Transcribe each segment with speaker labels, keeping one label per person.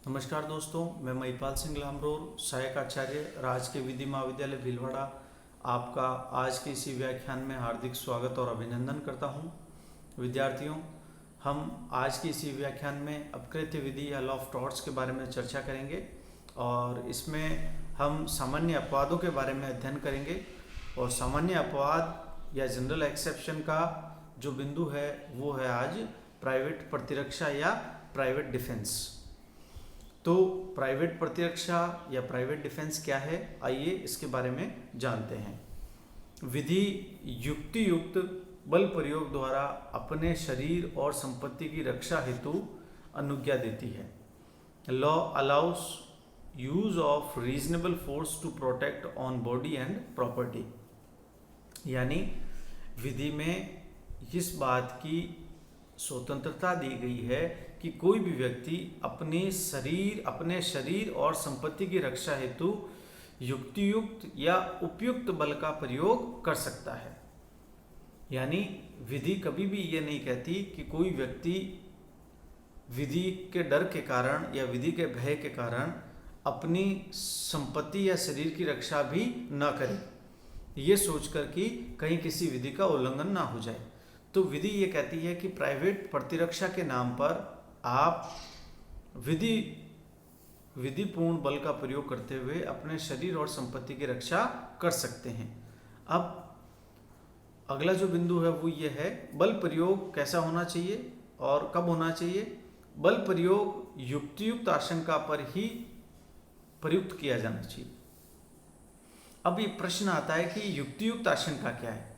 Speaker 1: नमस्कार दोस्तों, मैं महिपाल सिंह लामरोर, सहायक आचार्य राजकीय विधि महाविद्यालय भीलवाड़ा आपका आज के इसी व्याख्यान में हार्दिक स्वागत और अभिनंदन करता हूं। विद्यार्थियों, हम आज के इसी व्याख्यान में अपकृत्य विधि या लॉ ऑफ टॉर्ट्स के बारे में चर्चा करेंगे और इसमें हम सामान्य अपवादों के बारे में अध्ययन करेंगे। और सामान्य अपवाद या जनरल एक्सेप्शन का जो बिंदु है वो है आज प्राइवेट प्रतिरक्षा या प्राइवेट डिफेंस। तो प्राइवेट प्रतिरक्षा या प्राइवेट डिफेंस क्या है, आइए इसके बारे में जानते हैं। विधि युक्ति युक्त बल प्रयोग द्वारा अपने शरीर और संपत्ति की रक्षा हेतु अनुज्ञा देती है। Law allows use of reasonable force to protect on body and property, यानी विधि में इस बात की स्वतंत्रता दी गई है कि कोई भी व्यक्ति अपने शरीर और संपत्ति की रक्षा हेतु युक्तियुक्त या उपयुक्त बल का प्रयोग कर सकता है। यानी विधि कभी भी ये नहीं कहती कि कोई व्यक्ति विधि के डर के कारण या विधि के भय के कारण अपनी संपत्ति या शरीर की रक्षा भी न करे, ये सोचकर कि कहीं किसी विधि का उल्लंघन ना हो जाए। तो विधि ये कहती है कि प्राइवेट प्रतिरक्षा के नाम पर आप विधिपूर्ण बल का प्रयोग करते हुए अपने शरीर और संपत्ति की रक्षा कर सकते हैं। अब अगला जो बिंदु है वो ये है, बल प्रयोग कैसा होना चाहिए और कब होना चाहिए। बल प्रयोग युक्तियुक्त आशंका पर ही प्रयुक्त किया जाना चाहिए। अब ये प्रश्न आता है कि युक्तियुक्त आशंका क्या है।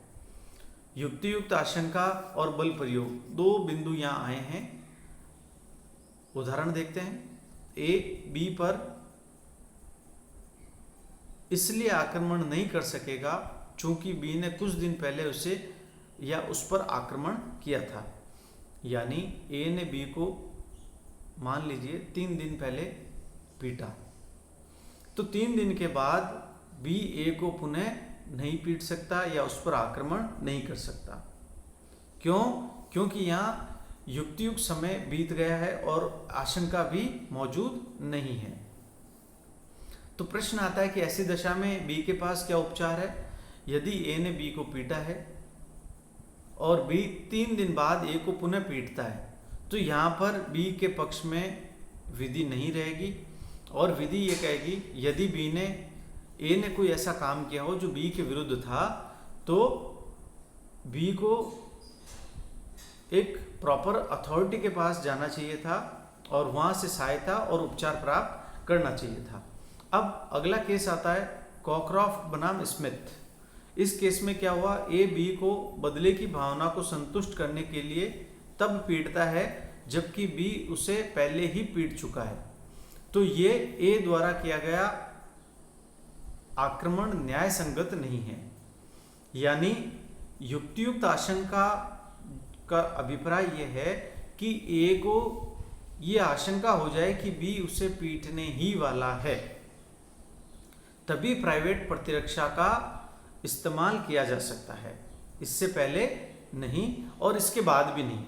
Speaker 1: युक्तियुक्त आशंका और बल प्रयोग दो बिंदु यहाँ आए हैं। उदाहरण देखते हैं। ए बी पर इसलिए आक्रमण नहीं कर सकेगा चूंकि बी ने कुछ दिन पहले उसे या उस पर आक्रमण किया था। यानी ए ने बी को मान लीजिए 3 दिन पहले पीटा, तो 3 दिन के बाद बी ए को पुनः नहीं पीट सकता या उस पर आक्रमण नहीं कर सकता। क्यों? क्योंकि यहाँ युक्तियुक्त समय बीत गया है और आशंका भी मौजूद नहीं है। तो प्रश्न आता है कि ऐसी दशा में बी के पास क्या उपचार है। यदि ए ने बी को पीटा है और बी 3 दिन बाद ए को पुनः पीटता है, तो यहाँ पर बी के पक्ष में विधि नहीं रहेगी और विधि ये कहेगी यदि बी ने ए ने कोई ऐसा काम किया हो जो बी के विरुद्ध था, तो बी को एक प्रॉपर अथॉरिटी के पास जाना चाहिए था और वहाँ से सहायता और उपचार प्राप्त करना चाहिए था। अब अगला केस आता है कॉकरॉफ्ट बनाम स्मिथ। इस केस में क्या हुआ, ए बी को बदले की भावना को संतुष्ट करने के लिए तब पीटता है जबकि बी उसे पहले ही पीट चुका है। तो ये ए द्वारा किया गया आक्रमण न्याय संगत नहीं है। यानी युक्तियुक्त आशंका का अभिप्राय यह है कि ए को यह आशंका हो जाए कि बी उसे पीटने ही वाला है, तभी प्राइवेट प्रतिरक्षा का इस्तेमाल किया जा सकता है, इससे पहले नहीं और इसके बाद भी नहीं।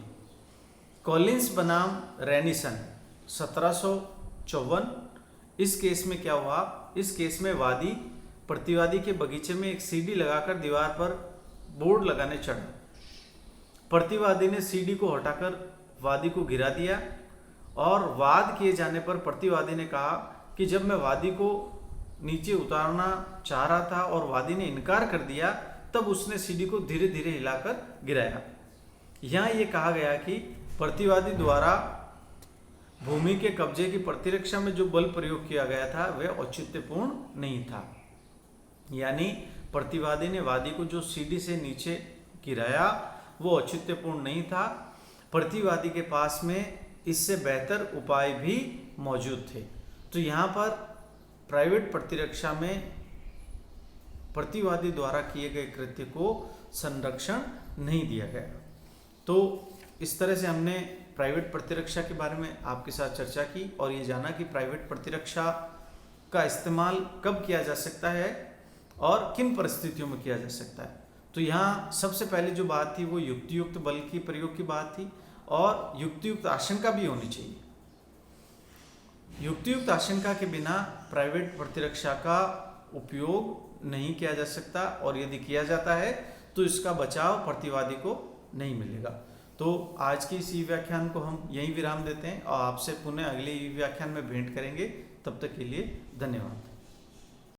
Speaker 1: कॉलिंस बनाम रेनिसन 1754। इस केस में क्या हुआ, इस केस में वादी प्रतिवादी के बगीचे में एक सीढ़ी लगाकर दीवार पर बोर्ड लगाने चढ़ा। प्रतिवादी ने सीढ़ी को हटाकर वादी को गिरा दिया और वाद किए जाने पर प्रतिवादी ने कहा कि जब मैं वादी को नीचे उतारना चाह रहा था और वादी ने इनकार कर दिया, तब उसने सीढ़ी को धीरे धीरे हिलाकर गिराया। यहाँ ये कहा गया कि प्रतिवादी द्वारा भूमि के कब्जे की प्रतिरक्षा में जो बल प्रयोग किया गया था वह औचित्यपूर्ण नहीं था। यानी प्रतिवादी ने वादी को जो सीढ़ी से नीचे गिराया वो औचित्यपूर्ण नहीं था। प्रतिवादी के पास में इससे बेहतर उपाय भी मौजूद थे। तो यहाँ पर प्राइवेट प्रतिरक्षा में प्रतिवादी द्वारा किए गए कृत्य को संरक्षण नहीं दिया गया। तो इस तरह से हमने प्राइवेट प्रतिरक्षा के बारे में आपके साथ चर्चा की और ये जाना कि प्राइवेट प्रतिरक्षा का इस्तेमाल कब किया जा सकता है और किन परिस्थितियों में किया जा सकता है। तो यहाँ सबसे पहले जो बात थी वो युक्तियुक्त बल की प्रयोग की बात थी और युक्तियुक्त आशंका भी होनी चाहिए। युक्तियुक्त आशंका के बिना प्राइवेट प्रतिरक्षा का उपयोग नहीं किया जा सकता, और यदि किया जाता है तो इसका बचाव प्रतिवादी को नहीं मिलेगा। तो आज के इस व्याख्यान को हम यहीं विराम देते हैं और आपसे पुनः अगले व्याख्यान में भेंट करेंगे। तब तक के लिए धन्यवाद।